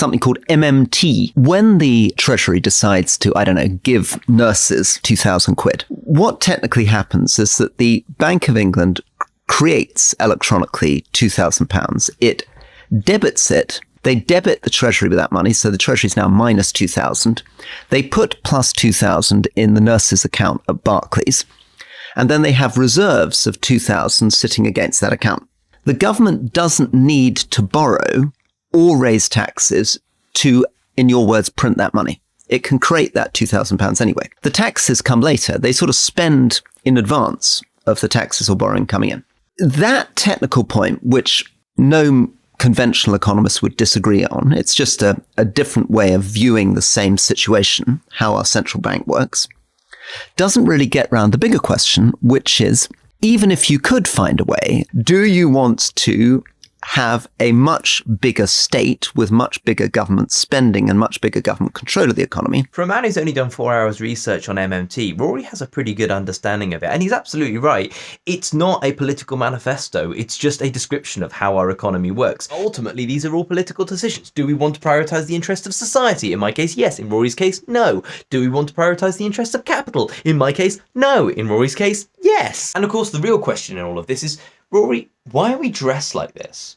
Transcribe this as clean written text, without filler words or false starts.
something called MMT. When the Treasury decides to, give nurses 2,000 quid, what technically happens is that the Bank of England creates electronically £2,000. It debits it. They debit the Treasury with that money, so the Treasury is now minus 2,000. They put plus 2,000 in the nurse's account at Barclays, and then they have reserves of 2,000 sitting against that account. The government doesn't need to borrow or raise taxes to, in your words, print that money. It can create that £2,000 anyway. The taxes come later. They sort of spend in advance of the taxes or borrowing coming in. That technical point, which no conventional economists would disagree on, it's just a different way of viewing the same situation, how our central bank works, doesn't really get round the bigger question, which is, even if you could find a way, do you want to have a much bigger state with much bigger government spending and much bigger government control of the economy? For a man who's only done 4 hours research on MMT, Rory has a pretty good understanding of it. And he's absolutely right. It's not a political manifesto. It's just a description of how our economy works. Ultimately, these are all political decisions. Do we want to prioritise the interests of society? In my case, yes. In Rory's case, no. Do we want to prioritise the interests of capital? In my case, no. In Rory's case, yes. And of course, the real question in all of this is, Rory, why are we dressed like this?